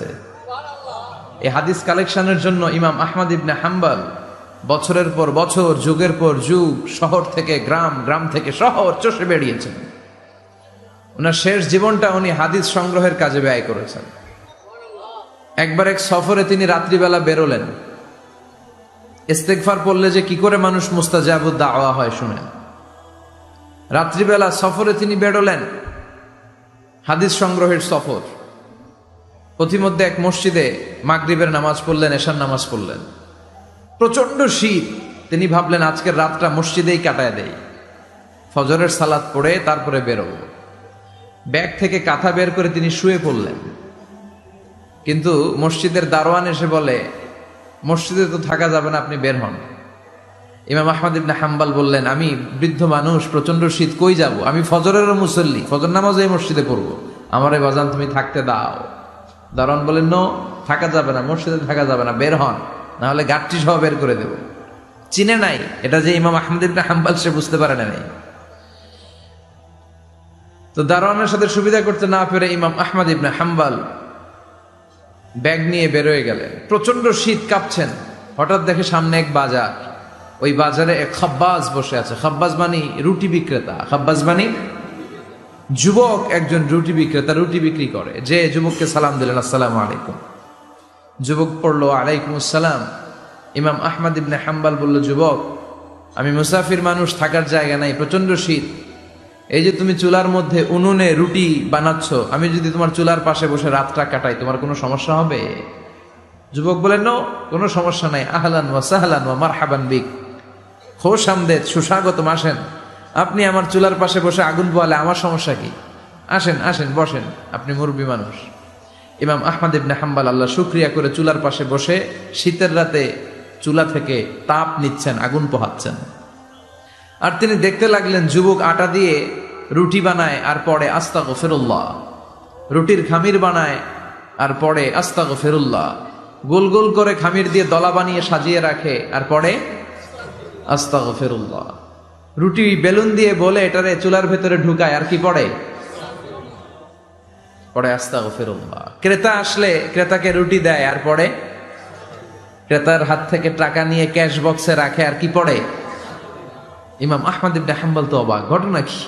হয়েছে। এই হাদিস কালেকশনের জন্য ইমাম আহমদ ইবনে হাম্বল বছরের পর বছর, যুগের পর যুগ, শহর থেকে গ্রাম, গ্রাম থেকে শহর চষে বেরিয়েছেন। ওনার শেষ জীবনটা উনি হাদিস সংগ্রহের কাজে ব্যয় করেছেন। একবার এক সফরে তিনি রাত্রিবেলা বেরোলেন। ইস্তেগফার পড়লে যে কি করে মানুষ মুস্তাজাবুদ দাওয়া হয় শুনেন। রাত্রিবেলা সফরে তিনি বেরোলেন, হাদিস সংগ্রহের সফর। পথিমধ্যে এক মসজিদে মাগরিবের নামাজ পড়লেন, এশার নামাজ পড়লেন। প্রচন্ড শীত। তিনি ভাবলেন আজকের রাতটা মসজিদেই কাটায় দেই, ফজরের সালাত পড়ে তারপরে বেরোবো। ব্যাগ থেকে কাঁথা বের করে তিনি শুয়ে পড়লেন। কিন্তু মসজিদের দারোয়ান এসে বলে, মসজিদে তো থাকা যাবে না, আপনি বের হন। ইমাম আহমদ ইবনে হাম্বল বললেন, আমি বৃদ্ধ মানুষ, প্রচন্ড শীত, কই যাব? আমি ফজরেরও মুসল্লি, ফজর নামাজ এই মসজিদে পড়বো, আমার এই বাজান তুমি থাকতে দাও। দারোয়ান বলেন, নো, থাকা যাবে না, মসজিদে থাকা যাবে না, বের হন, না হলে গাঠটি সহ বের করে দেব। চিনে নাই এটা যে ইমাম আহমদ ইবনে হাম্বল, সে বুঝতে পারে নাই। তো দারোয়ানের সাথে সুবিধা করতে না পেরে ইমাম আহমদ ইবনে হাম্বল ব্যাগ নিয়ে বেরোয় গেলেন। প্রচন্ড শীত, কাঁপছেন। হঠাৎ দেখে সামনে এক বাজার। ওই বাজারে এক খাব্বাজ বসে আছে। খাব্বাজ মানে রুটি বিক্রেতা। খাব্বাজ মানে যুবক, একজন রুটি বিক্রেতা, রুটি বিক্রি করে। যে যুবককে সালাম দিলেন, আসসালামু আলাইকুম। যুবক পড়লো, আলাইকুম আসসালাম। ইমাম আহমদ ইবনে হাম্বল বলল, যুবক, আমি মুসাফির মানুষ, থাকার জায়গা নাই, প্রচন্ড শীত। এই যে তুমি চুলার মধ্যে উনুনে রুটি বানাচ্ছ, আমি যদি তোমার চুলার পাশে বসে রাতটা কাটাই, তোমার কোনো সমস্যা হবে? যুবক বলেন, নো, কোনো সমস্যা নাই। আহলান ওয়া সাহলান ওয়া মারহাবান বিক, খোশ আমদেদ, সুস্বাগতম, আসেন। আপনি আমার চুলার পাশে বসে আগুন পোয়ালে আমার সমস্যা কি? আসেন, আসেন, বসেন, আপনি মুরব্বী মানুষ। ইমাম আহমদ ইবনে হাম্বল আল্লাহ শুকরিয়া করে চুলার পাশে বসে শীতের রাতে চুলা থেকে তাপ নিচ্ছেন, আগুন পোহাচ্ছেন। আর তিনি দেখতে লাগলেন যুবক আটা দিয়ে রুটি বানায় আর পড়ে আস্তাগফিরুল্লাহ, রুটির খামির বানায় আর পড়ে আস্তাগফিরুল্লাহ, গোল গোল করে খামির দিয়ে দলা বানিয়ে সাজিয়ে রাখে আর পড়ে আস্তাগফিরুল্লাহ। রুটি বেলুন দিয়ে বলে এটারে চুলার ভেতরে ঢুকায় আর কি পড়ে আস্তাগফিরুল্লাহ। ক্রেতা আসলে ক্রেতাকে রুটি দেয় আর পড়ে, ক্রেতার হাত থেকে টাকা নিয়ে ক্যাশ বক্সে রাখে আর কি পড়ে। ইমাম আহমদ ইবনে হাম্বল তো অবাক, ঘটনা কি?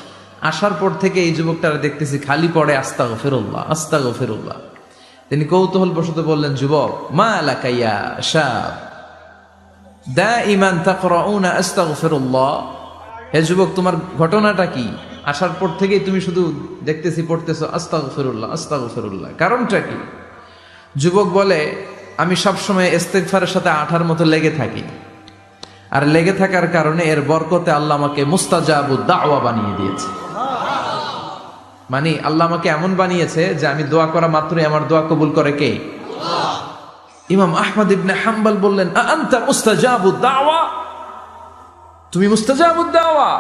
আসার পর থেকে এই যুবকটারে দেখতেছি খালি পড়ে আস্তাগফিরুল্লাহ, আস্তাগফিরুল্লাহ। তিনি কৌতূহল বশত বললেন, যুবক, মা লাকা ইয়া শাব দাইমান তাকরাউনা আস্তাগফিরুল্লাহ। হে যুবক, তোমার ঘটনাটা কি? আসার পর থেকেই তুমি শুধু দেখতেছি পড়তেছো আস্তাগফিরুল্লাহ, আস্তাগফিরুল্লাহ, কারণটা কি? যুবক বলে, আমি সবসময় ইস্তেগফারের সাথে আঠার মতো লেগে থাকি, আর লেগে থাকার কারণে এর বরকতে আল্লাহ আমাকে মুস্তাজাবুদ দাওয়া বানিয়ে দিয়েছে। মানে আল্লাহ আমাকে এমন বানিয়েছে যে আমি দোয়া করা মাত্রই আমার দোয়া কবুল করে কে? আল্লাহ। ইমাম আহমদ ইবনে হাম্বল বললেন, আনতা মুস্তাজাবুদ দাওয়া, তুমি মুস্তাজাবুদ দাওয়া,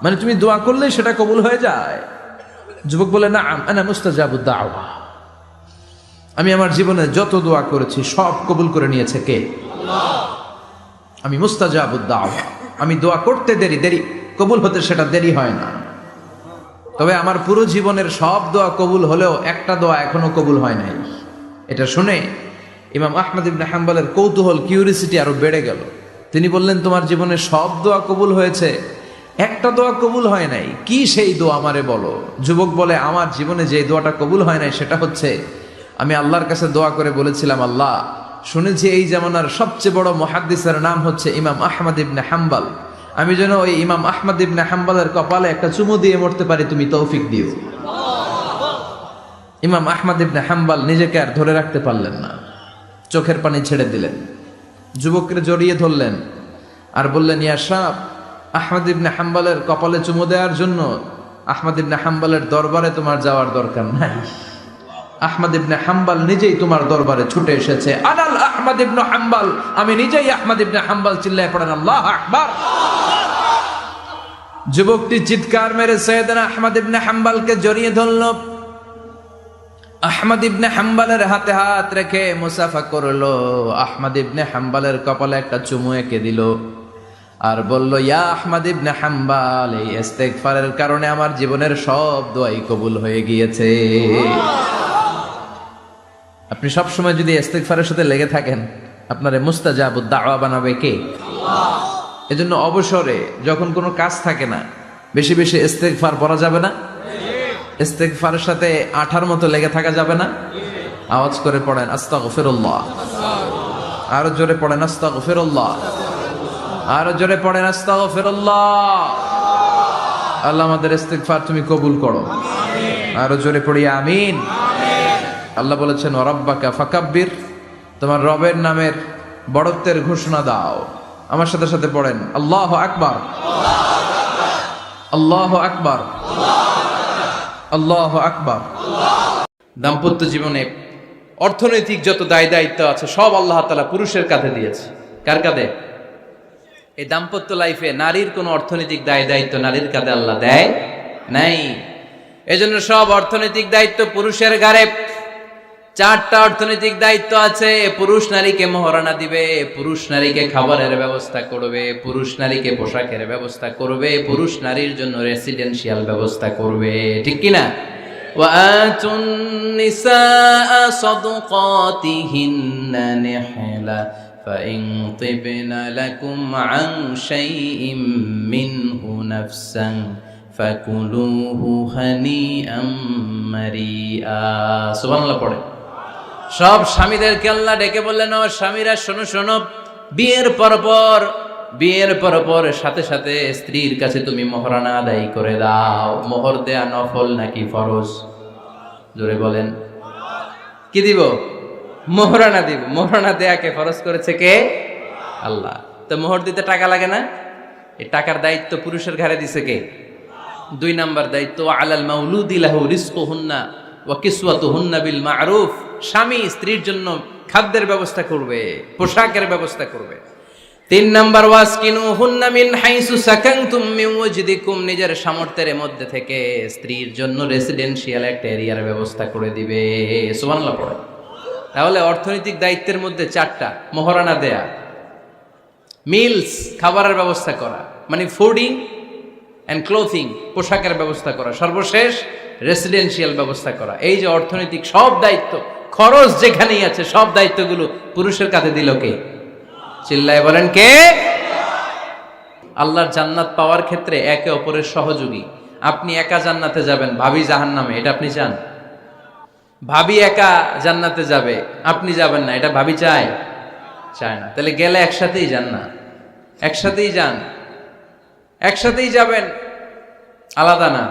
মানে তুমি দোয়া করলেই সেটা কবুল হয়ে যায়? যুবক বলে, না, আনা মুস্তাজাবুদ দাওয়া, আমি আমার জীবনে যত দোয়া করেছি সব কবুল করে নিয়েছে কে? আল্লাহ। আমি মুস্তাজাবুদ দাওয়া, আমি দোয়া করতে দেরি কবুল হতে সেটা দেরি হয় না। তবে আমার পুরো জীবনের সব দোয়া কবুল হলেও একটা দোয়া এখনো কবুল হয় নাই। এটা শুনে ইমাম আহমদ ইবনে হাম্বলের কৌতূহল, কিউরিসিটি আরো বেড়ে গেল। তিনি বললেন, তোমার জীবনে সব দোয়া কবুল হয়েছে, একটা দোয়া কবুল হয় নাই, কি সেই দোয়া আমারে বলো? যুবক বলে, আমার জীবনে যে দোয়াটা কবুল হয় নাই সেটা হচ্ছে, আমি আল্লাহর কাছে দোয়া করে বলেছিলাম, আল্লাহ, শুনেছি এই জামানার সবচেয়ে বড় মুহাদ্দিসের নাম হচ্ছে ইমাম আহমদ ইবনে হাম্বল, আমি যেন ওই ইমাম আহমদ ইবনে হাম্বলের কপালে একটা চুমু দিয়ে মরতে পারি, তুমি তৌফিক দিও। ইমাম আহমদ ইবনে হাম্বল নিজেকে আর ধরে রাখতে পারলেন না, চোখের পানি ছেড়ে দিলেন, যুবককে জড়িয়ে ধরলেন আর বললেন, ইয়া শাব, আহমদ ইবনে হাম্বলের কপালে চুমু দেওয়ার জন্য আহমদ ইবনে হাম্বলের দরবারে তোমার যাওয়ার দরকার নাই, আহমদ ইবনে হাম্বল নিজেই তোমার দরবারে ছুটে এসেছে। আনাল আহমদ ইবনে হাম্বল, আমি নিজেই আহমদ ইবনে হাম্বল। চিল্লায় পড়েন আল্লাহু আকবার। যুবকটি চিৎকার মেরে সাইয়েদনা আহমদ ইবনে হাম্বলকে জড়িয়ে ধরল। আহমদ ইবনে হাম্বলের হাতে হাত রেখে মুসাফা করলো। আহমদ ইবনে হাম্বলের কপালে একটা চুমু এঁকে দিল আর বলল, ইয়া আহমদ ইবনে হাম্বল, এই ইস্তেগফারের কারণে আমার জীবনের সব দোয়াই কবুল হয়ে গিয়েছে। আপনি সব সময় যদি ইস্তিগফারের সাথে লেগে থাকেন, আপনারে মুস্তাজাবুদ দাওয়া বানাবে কে? এজন্য অবসরে যখন কোনো কাজ থাকে না, বেশি বেশি ইস্তিগফার পড়া যাবে না? ইস্তিগফারের সাথে আঠার মতো লেগে থাকা যাবে না? আওয়াজ করে পড়েন আস্তাগফিরুল্লাহ, আরো জোরে পড়েন আস্তাগফিরুল্লাহ, আরো জোরে পড়েন আস্তাগফিরুল্লাহ। আল্লাহ আমাদের ইস্তিগফার তুমি কবুল করো, আরো জোরে পড়ি আমিন। আল্লাহ বলেছেন ওয়ারাব্বাকা ফাকাব্বির, তোমার রবের নামের বড়ত্বের ঘোষণা দাও। আমার সাথে সাথে পড়েন আল্লাহু আকবার, আল্লাহু আকবার, আল্লাহু আকবার। দাম্পত্য জীবনে অর্থনৈতিক যত দায় দায়িত্ব আছে সব আল্লাহ তাআলা পুরুষের কাঁধে দিয়েছে। কার কাঁধে? এই দাম্পত্য লাইফে নারীর কোনো অর্থনৈতিক দায় দায়িত্ব নারীর কাঁধে আল্লাহ দেয় নাই। এজন্য সব অর্থনৈতিক দায়িত্ব পুরুষের ঘাড়ে। 4টা অর্থনৈতিক দায়িত্ব আছে। পুরুষ নারীকে মহারণা দিবে, পুরুষ নারীকে খাবারের ব্যবস্থা করবে, পুরুষ নারীকে পোশাকের ব্যবস্থা করবে, পুরুষ নারীর জন্য রেসিডেন্সিয়াল ব্যবস্থা করবে। ঠিক কিনা? وآتوا النساء صدقاتهن نحلا فإن طبن لكم عن شيء منه نفسا فكلوه هنيئا مريئا। সুবহানাল্লাহ পড়ে। সব স্বামীদেরকে আল্লাহ ডেকে বললেন, ও স্বামীরা শোনো শোনো, বিয়ের পর সাথে সাথে স্ত্রীর কাছে তুমি মোহরানা আদায় করে দাও। মোহর দেয়া নফল নাকি ফরজ? জোরে বলেন। কি দিব? মোহরানা দিব। মোহরানা দেয়াকে ফরজ করেছে কে? আল্লাহ। তো মোহর দিতে টাকা লাগে না? এই টাকার দায়িত্ব পুরুষের ঘাড়ে দিছে কে? 2 নাম্বার দায়িত্ব আলাল মাউলুদি লাহু রিজকুহুন্না ওয়া কিসওয়াতুহুন্না বিল মা'রুফ। স্বামী স্ত্রীর জন্য খাদ্যের ব্যবস্থা করবে, পোশাকের ব্যবস্থা করবে। 3 নাম্বার ওয়াসকিনুহুন্না মিন হাইসু সাকানতুম মিন ওয়াজদিকুম। নিজের সামর্থ্যের মধ্যে থেকে স্ত্রীর জন্য রেসিডেন্সিয়াল একটা এরিয়ার ব্যবস্থা করে দিবে। সুবহানাল্লাহ পড়ে। তাহলে অর্থনৈতিক দায়িত্বের মধ্যে 4টা: মোহরানা দেয়া, মিলস খাবারের ব্যবস্থা করা, মানে ফুডিং অ্যান্ড ক্লোথিং, পোশাকের ব্যবস্থা করা, সর্বশেষ রেসিডেন্সিয়াল ব্যবস্থা করা। এই যে অর্থনৈতিক সব দায়িত্ব, খরচ যেখানেই আছে, সব দায়িত্বগুলো পুরুষের কাঁধে দিল কে? চিল্লায় বলেন কে? আল্লাহর জান্নাত পাওয়ার ক্ষেত্রে একে অপরের সহযোগী। আপনি একা জান্নাতে যাবেন, ভাবি জাহান্নামে, এটা আপনি চান? ভাবি একা জান্নাতে যাবে, আপনি যাবেন না, এটা ভাবি চায় না। তাহলে গেলে একসাথেই যান না, একসাথেই যান, একসাথেই যাবেন, আলাদা না।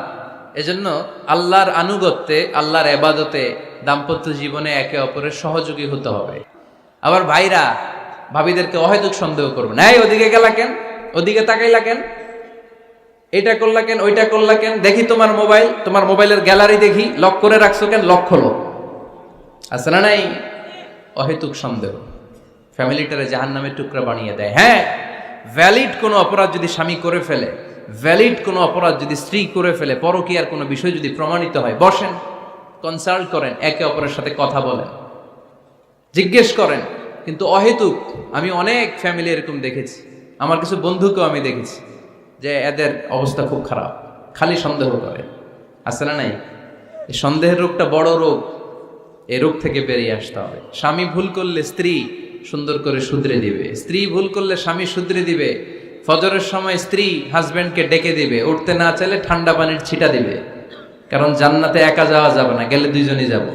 এজন্য আল্লাহর আনুগত্যে, আল্লাহর ইবাদতে, দাম্পত্য জীবনে একে অপরের সহযোগী হতে হবে। আবার ভাইরা ভাবিদেরকে অহেতুক সন্দেহ করবে না। এই ওদিকে গেলা কেন, ওদিকে তাকাইলা কেন, এটা করলা কেন, ওইটা করলা কেন, দেখি তোমার মোবাইল, তোমার মোবাইলের গ্যালারি দেখি, লক করে রাখছো কেন, লক খোলো। আছে না নাই? অহেতুক সন্দেহ ফ্যামিলিটারে জাহান্নামের টুকরা বানিয়ে দেয়। হ্যাঁ, ভ্যালিড কোনো অপরাধ যদি স্বামী করে ফেলে, ভ্যালিড কোনো অপরাধ যদি স্ত্রী করে ফেলে, পরকীয়ার কোনো বিষয় যদি প্রমাণিত হয়, বসেন, কনসাল্ট করেন, একে অপরের সাথে কথা বলেন, জিজ্ঞেস করেন। কিন্তু অহেতুক, আমি অনেক ফ্যামিলি এরকম দেখেছি, আমার কিছু বন্ধুকেও আমি দেখেছি যে এদের অবস্থা খুব খারাপ, খালি সন্দেহ করে। আছে না নাই? এই সন্দেহের রোগটা বড় রোগ, এই রোগ থেকে বেরিয়ে আসতে হবে। স্বামী ভুল করলে স্ত্রী সুন্দর করে শুধরে দিবে, স্ত্রী ভুল করলে স্বামী শুধরে দিবে। ফজরের সময় স্ত্রী হাজবেন্ডকে ডেকে দিবে, উঠতে না চাইলে ঠান্ডা পানির ছিটা দিবে। কারণ জান্নাতে একা যাওয়া যাবে না, গেলে দুইজনই যাব।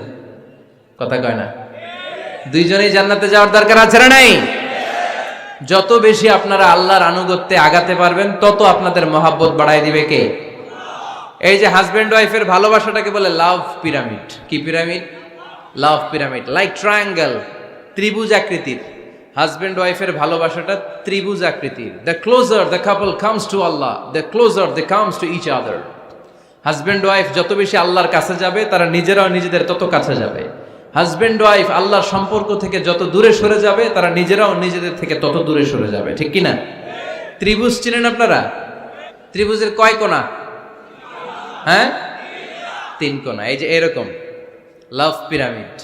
কথা কয় না? দুইজনেই জান্নাতে যাওয়ার দরকার আছে না নাই? যত বেশি আপনারা আল্লাহর আনুগত্যে আগাতে পারবেন, তত আপনাদের মহাব্বত বাড়াই দিবে কে? এই যে হাজবেন্ড ওয়াইফের ভালোবাসাটাকে বলে লাভ পিরামিড। কি pyramid? Love pyramid, like triangle, ত্রিভুজ আকৃতির। হাজবেন্ড ওয়াইফের ভালোবাসাটা ত্রিভুজ আকৃতির। The closer the couple comes to Allah, the closer they comes to each other. Husband wife যত বেশি আল্লাহর কাছে যাবে, তারা নিজেরাও নিজেদের তত কাছে যাবে। হাজবেন্ড ওয়াইফ আল্লাহর সম্পর্ক থেকে যত দূরে সরে যাবে, তারা নিজেরাও নিজেদের থেকে তত দূরে সরে যাবে। ঠিক কিনা? ত্রিভুজ চিনেন আপনারা? ত্রিভুজের কয় কোণা? হ্যাঁ, 3 কোণা। এই যে এরকম লাভ পিরামিড,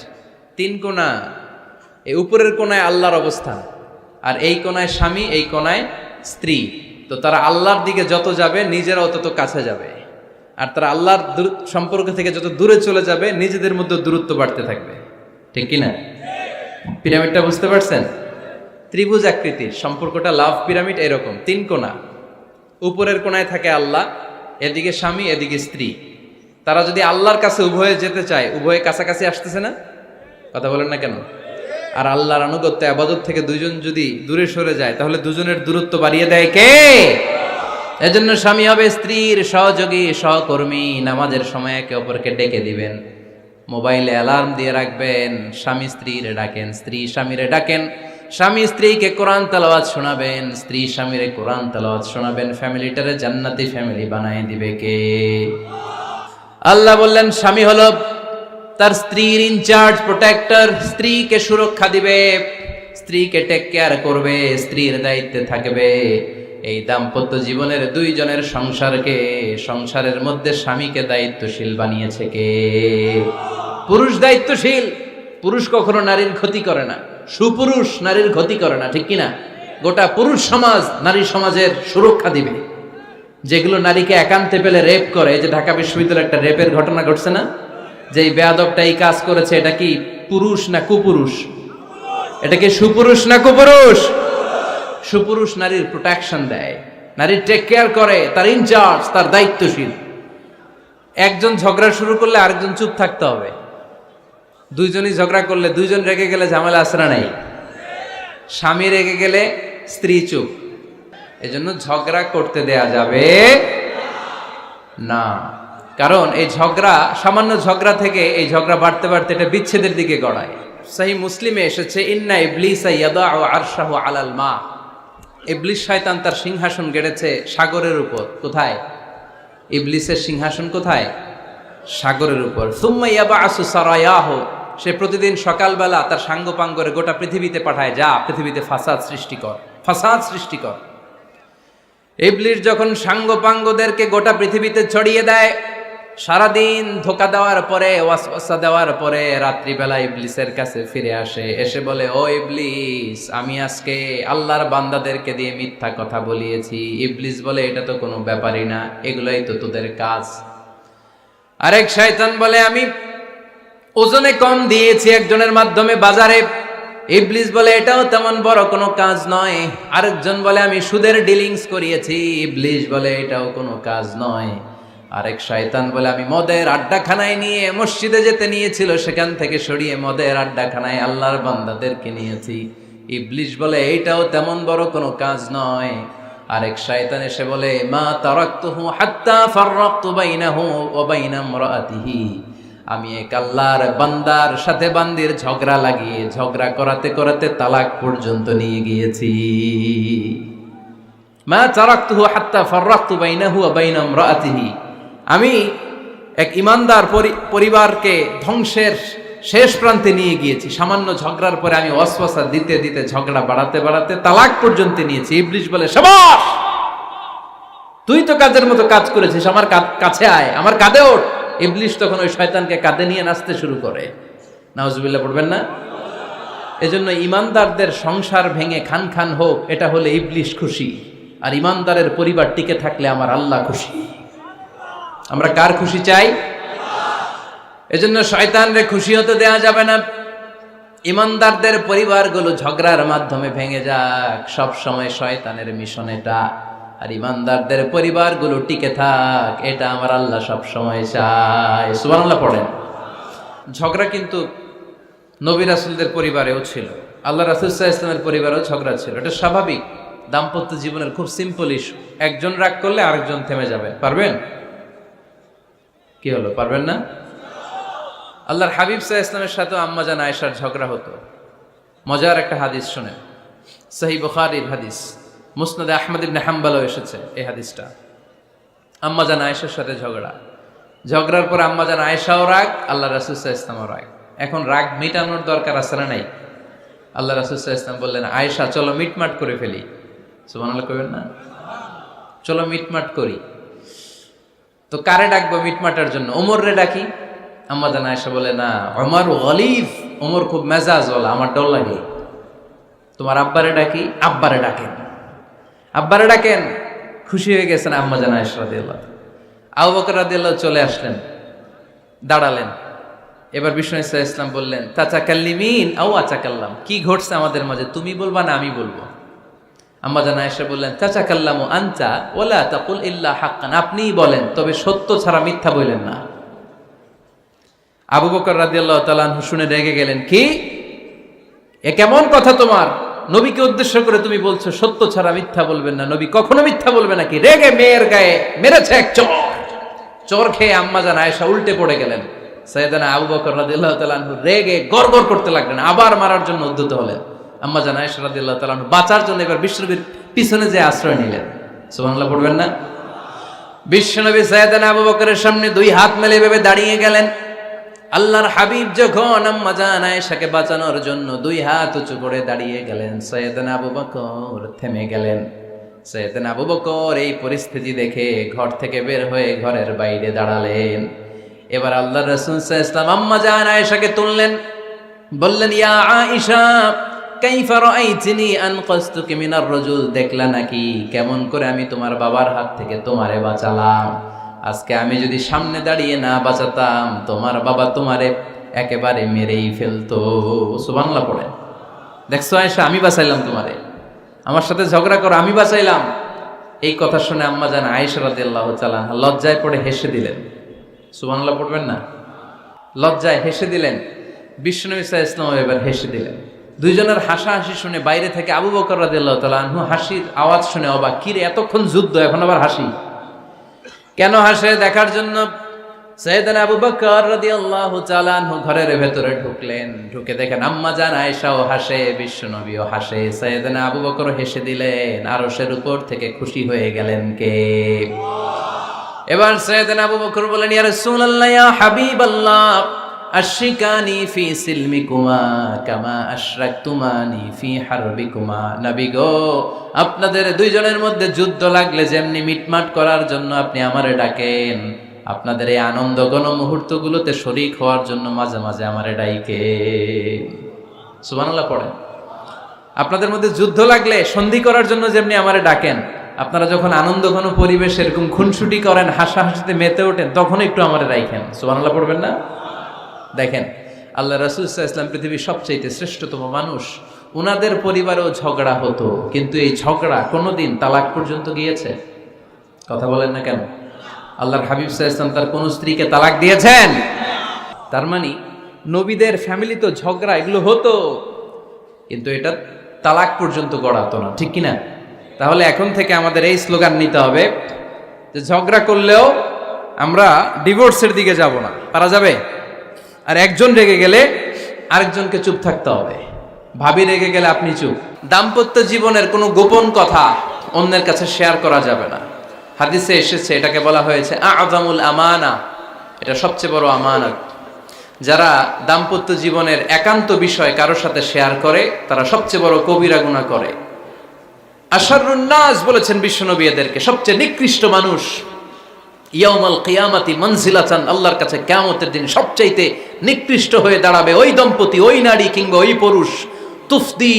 3 কোণা। এই উপরের কোণায় আল্লাহর অবস্থান, আর এই কোণায় স্বামী, এই কোণায় স্ত্রী। তো তারা আল্লাহর দিকে যত যাবে, নিজেরাও তত কাছে যাবে। আর তারা আল্লাহর সম্পর্ক থেকে যত দূরে চলে যাবে, নিজেদের মধ্যে দূরত্ব বাড়তে থাকবে। ঠিক ঠিক কিনা? পিরামিডটা বুঝতে পারছেন? ত্রিভুজ আকৃতির, সম্পর্কটা লাভ পিরামিড এরকম, 3 কোণা। উপরের কোণায় থাকে আল্লাহ, এদিকে স্বামী, এদিকে স্ত্রী। তারা যদি আল্লাহর কাছে উভয়ে যেতে চায়, উভয়ে কাছাকাছি আসতেছে না? কথা বলেন না কেন? আর আল্লাহর আনুগত্য আবাদত থেকে দুইজন যদি দূরে সরে যায়, তাহলে দুজনের দূরত্ব বাড়িয়ে দেয় কে? এজন্য স্বামী হবে স্ত্রীর সহযোগী, সহকর্মী। নামাজের সময় একে অপরকে ডেকে দিবেন, মোবাইলে অ্যালার্ম দিয়ে রাখবেন। স্বামী স্ত্রীরে ডাকেন, স্ত্রী স্বামীরে ডাকেন। স্বামী স্ত্রীকে কোরআন তেলাওয়াত শোনাবেন, স্ত্রী স্বামীরে কোরআন তেলাওয়াত শোনাবেন। ফ্যামিলিটারে জান্নাতি ফ্যামিলি বানায় দিবে কে? আল্লাহ বললেন স্বামী হলো তার স্ত্রীর ইনচার্জ, প্রোটেক্টর। স্ত্রীকে সুরক্ষা দিবে, স্ত্রীকে টেক কেয়ার করবে, স্ত্রীর দায়িত্বে থাকবে। এই দাম্পত্য জীবনের দুইজনের সংসারকে, সংসারের মধ্যে স্বামীকে দায়িত্বশীল বানিয়েছে কে? পুরুষ দায়িত্বশীল। পুরুষ কখনো নারীর ক্ষতি করে না, সুপুরুষ নারীর ক্ষতি করে না, ঠিক কিনা? গোটা পুরুষ সমাজ নারী সমাজের সুরক্ষা দিবে। যেগুলো নারীকে একান্তে পেলে রেপ করে, যে ঢাকা বিশ্ববিদ্যালয়ে একটা রেপের ঘটনা ঘটছে না, যে এই বেয়াদবটা এই কাজ করেছে, এটা কি পুরুষ না কুপুরুষ? এটা কি সুপুরুষ না কুপুরুষ? সুপুরুষ নারীর প্রোটেকশন দেয়, নারীর টেক কেয়ার করে, তার ইনচার্জ, তার দায়িত্বশীল। একজন ঝগড়া শুরু করলে আরেকজন চুপ থাকতে হবে। দুইজনই ঝগড়া করলে, দুইজন রেগে গেলে ঝামেলা আসরা নাই। স্বামী রেগে গেলে স্ত্রী চুপ। এজন্য ঝগড়া করতে দেয়া যাবে না, কারণ এই ঝগড়া, সামান্য ঝগড়া থেকে এই ঝগড়া বাড়তে বাড়তে এটা বিচ্ছেদের দিকে গড়ায়। সহিহ মুসলিমে এসেছে, ইন্না ইবলিসা ইয়াদাউ আরশাহু আলাল মা। ইবলিস শয়তান তার সিংহাসন গেড়েছে সাগরের উপর। কোথায়? ইবলিসের সিংহাসন কোথায়? সাগরের উপর। সুম্মা ইয়াবআসু সারায়াহু, সে প্রতিদিন সকালবেলা তার সাঙ্গপাঙ্গরে গোটা পৃথিবীতে পাঠায়, যা পৃথিবীতে ফাসাদ সৃষ্টি কর, ফাসাদ সৃষ্টি কর। ইবলিস যখন সাঙ্গপাঙ্গদেরকে গোটা পৃথিবীতে ছড়িয়ে দেয়, সারাদিন ধোকা দেওয়ার পরে, ওয়াসওয়াসা দেওয়ার পরে, রাত্রিবেলা ইবলিসের কাছে ফিরে আসে, এসে বলে, ও ইবলিস, আমি আজকে আল্লাহর বান্দাদেরকে দিয়ে মিথ্যা কথা বলিয়েছি। ইবলিস বলে, এটা তো কোনো ব্যাপারই না, এগুলাই তো তোদের কাজ। আরেক শয়তান বলে, আমি ওজনে কম দিয়েছি একজনের মাধ্যমে বাজারে। ইবলিস বলে, এটাও তেমন বড় কোনো কাজ নয়। আরেকজন বলে, আমি সুদের ডিলিংস করিয়েছি। ইবলিস বলে, এটাও কোনো কাজ নয়। আরেক শয়তান বলে, আমি মদের আড্ডাখানায় নিয়ে, মসজিদে যেতে নিয়েছিল সেখান থেকে সরিয়ে মদের আড্ডাখানায় আল্লাহর বান্দাদেরকে নিয়েছি। ইবলিস বলে, এইটাও তেমন বড় কোনো কাজ নয়। আরেক শয়তান এসে বলে, মা তারাকতুহু হাত্তা ফাররাকতু বাইনাহু ওয়া বাইনা ইমরাআতিহি, আমি এক আল্লাহর বান্দার সাথে বান্দির ঝগড়া লাগিয়ে, ঝগড়া করাতে করাতে তালাক পর্যন্ত নিয়ে গিয়েছি। মা তারাকতুহু হাত্তা ফাররাকতু বাইনাহু ওয়া বাইনা ইমরাআতিহি, আমি এক ইমানদার পরিবারকে ধ্বংসের শেষ প্রান্তে নিয়ে গিয়েছি। সামান্য ঝগড়ার পরে আমি ওয়াসওয়াসা দিতে দিতে ঝগড়া বাড়াতে বাড়াতে তালাক পর্যন্ত নিয়েছি। ইবলিস বলে, শাবাশ, তুই তো কাজের মতো কাজ করেছিস, আমার কাছে আয়, আমার কাঁধে ওঠ। ইবলিস তখন ওই শয়তানকে কাঁধে নিয়ে নাচতে শুরু করে। নাউজুবিল্লাহ পড়বেন না? এজন্য ইমানদারদের সংসার ভেঙে খান খান হোক, এটা হলে ইবলিস খুশি, আর ইমানদারের পরিবার টিকে থাকলে আমার আল্লাহ খুশি। আমরা কার খুশি চাই? এজন্য শয়তানরে খুশি হতে দেয়া যাবে না। ইমানদারদের পরিবারগুলো ঝগড়ার মাধ্যমে ভেঙে যাক, সব সময় শয়তানের মিশন এটা। আর ইমানদারদের পরিবারগুলো টিকে থাক, এটা আমার আল্লাহ সব সময় চায়। সুবহানাল্লাহ পড়েন। ঝগড়া কিন্তু নবী রাসূলদের পরিবারেও ছিল, আল্লাহ রাসূল সাল্লাল্লাহু আলাইহি ওয়াসাল্লামের পরিবারেও ঝগড়া ছিল। এটা স্বাভাবিক, দাম্পত্য জীবনের খুব সিম্পল ইস্যু। একজন রাগ করলে আরেকজন থেমে যাবে। পারবেন? কি হলো, পারবেন না? আল্লাহর হাবিব সাল্লাল্লাহু আলাইহি ওয়াসাল্লামের সাথে আম্মা জান আয়েশার ঝগড়া হতো। মজার একটা হাদিস শুনেন, সহিহ বুখারীর হাদিস, মুসনাদে আহমদ ইবনে হাম্বলও এসেছে এই হাদিসটা। আম্মা জান আয়েশার সাথে ঝগড়ার পর আম্মা জান আয়েশাও রাগ, আল্লাহ রাসূল সাল্লাল্লাহু আলাইহি ওয়াসাল্লামও রাগ। এখন রাগ মিটানোর দরকার আছে না নাই? আল্লাহ রাসূল সাল্লাল্লাহু আলাইহি ওয়াসাল্লাম বললেন, আয়েশা চলো মিটমাট করে ফেলি। সুবহানাল্লাহ কইবেন না? চলো মিটমাট করি। তো কারে ডাকবো মিটমাটার জন্য? ওমর রে ডাকি। আম্মা জান আয়েশা বলে, না, ওমর গলিফ, ওমর খুব মেজাজওয়ালা, আমার ডর লাগে। তোমার আব্বারে ডাকি। আব্বারে ডাকেন। আব্বারে ডাকেন। খুশি হয়ে গেছেন আম্মা জান আয়েশা রাদিয়াল্লাহু। আবু বকর রাদিয়াল্লাহু চলে আসলেন, দাঁড়ালেন। এবার বিষ্ণু ইসলাম বললেন তাচাকাল্লিমিন আও আচাকাল্লাম, কি ঘটছে আমাদের মাঝে, তুমি বলবা না আমি বলবো? আম্মা জান আয়েশা বললেন তাচাকাল্লামু আনতা ওয়ালা তাকুল ইল্লা হাক্কান, আপনিই বলেন তবে সত্য ছাড়া মিথ্যা বললেন না। আবু বকর রাদিয়াল্লাহু তাআলা আনহু শুনে রেগে গেলেন, কি এ কেমন কথা তোমার, নবীকে উদ্দেশ্য করে তুমি বলছো সত্য ছাড়া মিথ্যা বলবেন না, নবী কখনো মিথ্যা বলবে নাকি? রেগে মেয়ের গায়ে মেরেছে এক চোর খেয়ে আম্মা জান আয়েশা উল্টে পড়ে গেলেন। সাইয়েদানা আবু বকর রাদিয়াল্লাহু তাআলা আনহু রেগে গড়গড় করতে লাগলেন, আবার মারার জন্য উদ্যত হলেন। আম্মা জান আয়েশা রাদিয়াল্লাহু তাআলা আনহু বাঁচার জন্য এবার বিশ্বনবীর পিছনে যে আশ্রয় নিলেন। সুবহানাল্লাহ পড়বেন না? বিশ্বনবী সাইয়েদানা আবু বকরের সামনে দুই হাত মেলে ভেবে দাঁড়িয়ে গেলেন। আল্লাহর হাবিব যখন আম্মা জান আয়েশাকে বাঁচানোর জন্য দুই হাত উঁচু করে দাঁড়িয়ে গেলেন, সাইয়েদানা আবু বকর থেমে গেলেন। সাইয়েদানা আবু বকর এই পরিস্থিতি দেখে ঘর থেকে বের হয়ে ঘরের বাইরে দাঁড়ালেন। এবার আল্লাহর রাসূল সাল্লাল্লাহু আলাইহি ওয়াসাল্লাম আম্মা জান আয়েশাকে তুললেন, বললেন ইয়া আয়েশা কাইফা রাআইতিনি আনকাসতুকি মিনার রাজুল, দেখলা নাকি কেমন করে আমি তোমার বাবার হাত থেকে তোমারে বাঁচালাম? আজকে আমি যদি সামনে দাঁড়িয়ে না বাঁচাতাম তোমার বাবা তোমারে একেবারে মেরেই ফেলতো। সুবহানাল্লাহ পড়ে। দেখছো আয়েশা, আমি বাঁচাইলাম তোমারে, আমার সাথে ঝগড়া করো আমি বাঁচাইলাম। এই কথা শুনে আম্মা জান আয়েশা রাদিয়াল্লাহু তাআলা আনহা লজ্জায় পড়ে হেসে দিলেন। সুবহানাল্লাহ পড়বেন না? লজ্জায় হেসে দিলেন। বিশ্বনবী সাল্লাল্লাহু আলাইহি ওয়াসাল্লাম এবার হেসে দিলেন। দুইজনের হাসাহাসি শুনে বাইরে থেকে আবু বকর রাদিয়াল্লাহু তাআলা আনহু হাসির আওয়াজ শুনে অবাক, কি রে এতক্ষণ যুদ্ধ এখন আবার হাসি? কেন হাসে দেখার জন্য সাইয়েদানা আবু বকর রাদিয়াল্লাহু তাআলা আনহু ঘরের ভেতরে ঢুকলেন। ঢুকে দেখেন আম্মা জান আয়েশাও হাসে, বিশ্বনবীও হাসে, সাইয়েদানা আবু বকর হেসে দিলেন। আরশের উপর থেকে খুশি হয়ে গেলেন কে? এবার সাইয়েদানা আবু বকর বলেন ইয়া রাসূলুল্লাহ ইয়া হাবিবাল্লাহ আশরিকানি ফি সিলমিকুমা কামা আশরাকতুমানি ফি হারবিকুমা। নবী গো, আপনাদের দুইজনের মধ্যে যুদ্ধ লাগলে যেমনি মিটমাট করার জন্য আপনি আমারে ডাকেন, আপনাদের এই আনন্দ ঘন মুহূর্তগুলোতে শরীক হওয়ার জন্য মাঝে মাঝে আমারে ডাকেন। সুবহানাল্লাহ পড়েন। আপনাদের মধ্যে যুদ্ধ লাগলে সন্ধি করার জন্য যেমনি আমারে ডাকেন, আপনারা যখন আনন্দ ঘন পরিবেশ এরকম খুনসুটি করেন, হাসাহাসিতে মেতে ওঠেন, তখন একটু আমারে রাখেন। সুবহানাল্লাহ পড়বেন না? দেখেন আল্লাহ রাসূল সাল্লাল্লাহু আলাইহি ওয়াসাল্লাম পৃথিবীর সবচেয়ে শ্রেষ্ঠতম মানুষ, ওনাদের পরিবারেও ঝগড়া হতো, কিন্তু এই ঝগড়া কোনোদিন তালাক পর্যন্ত গিয়েছে? কথা বলেন না কেন? আল্লাহর হাবিব সাল্লাল্লাহু আলাইহি ওয়াসাল্লাম তার কোন স্ত্রীকে তালাক দিয়েছেন? তার মানে নবীদের ফ্যামিলি তো ঝগড়া এগুলো হতো, কিন্তু এটা তালাক পর্যন্ত গড়াতো না, ঠিক কিনা? তাহলে এখন থেকে আমাদের এই স্লোগান নিতে হবে যে ঝগড়া করলেও আমরা ডিভোর্সের দিকে যাব না। পারা যাবে? আর একজন রেগে গেলে আরেকজনকে চুপ থাকতে হবে। ভাবি রেগে গেলে আপনি চুপ। দাম্পত্য জীবনের কোনো গোপন কথা অন্যের কাছে শেয়ার করা যাবে না। হাদিসে এসেছে, এটাকে বলা হয়েছে আযমুল আমানা, এটা সবচেয়ে বড় আমানত। যারা দাম্পত্য জীবনের একান্ত বিষয় কারোর সাথে শেয়ার করে তারা সবচেয়ে বড় কবিরা গুনাহ করে। আশারুন নাস বলেছেন বিশ্বনবী এদেরকে, সবচেয়ে নিকৃষ্ট মানুষ। ইয়াউমাল কিয়ামাতি মানজিলাতান, আল্লাহর কাছে কিয়ামতের দিন সবচাইতে নিকৃষ্ট হয়ে দাঁড়াবে ওই দম্পতি, ওই নারী কিংবা ওই পুরুষ। তুফদি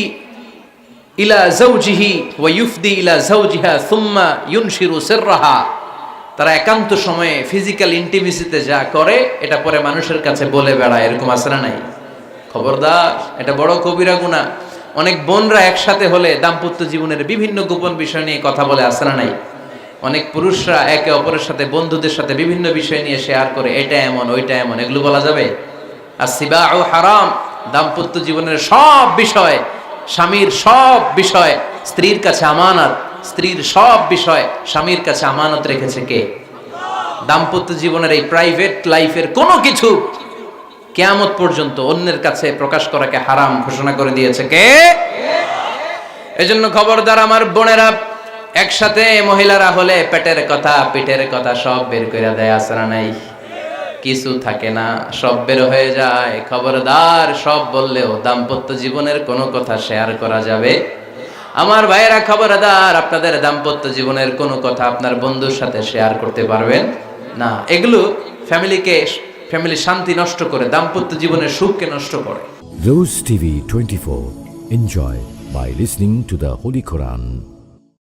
ইলা যাওজিহি ওয়া ইউফদি ইলা যাওজিহা সুম্মা ইউনশিরু সিররাহা, তারা একান্ত সময়ে ফিজিক্যাল ইন্টিমেসিতে যা করে এটা পরে মানুষের কাছে বলে বেড়ায়, এরকম আছে না নাই? খবরদার, এটা বড় কবিরা গুনাহ। অনেক বোনরা একসাথে হলে দাম্পত্য জীবনের বিভিন্ন গোপন বিষয় নিয়ে কথা বলে, আছে না নাই? অনেক পুরুষরা একে অপরের সাথে বন্ধুদের সাথে বিভিন্ন বিষয় নিয়ে শেয়ার করে, এটা এমন ওইটা এমন, এগুলো বলা যাবে? আর সিবাউ হারাম, দাম্পত্য জীবনের সব বিষয়, স্বামীর সব বিষয় স্ত্রীর কাছে আমানত, স্ত্রীর সব বিষয় স্বামীর কাছে আমানত রেখেছে কে? দাম্পত্য জীবনের এই প্রাইভেট লাইফের কোনো কিছু কিয়ামত পর্যন্ত অন্যের কাছে প্রকাশ করাকে হারাম ঘোষণা করে দিয়েছে কে? এজন্য খবরদার আমার বোনেরা, একসাথে মহিলারা হলে পেটের কথা পিঠের কথা সব বের করে দেয়, আছে না নাই? কিছু থাকে না, সব বের হয়ে যায়। খবরদার, সব বললেও দাম্পত্য জীবনের কোনো কথা শেয়ার করা যাবে? আমার ভাইয়েরা খবরদার, আপনাদের দাম্পত্য জীবনের কোনো কথা আপনার বন্ধুর সাথে শেয়ার করতে পারবেন না। এগুলো ফ্যামিলি শান্তি নষ্ট করে, দাম্পত্য জীবনের সুখকে নষ্ট করে। Rose TV 24. Enjoy by listening to the Holy Quran.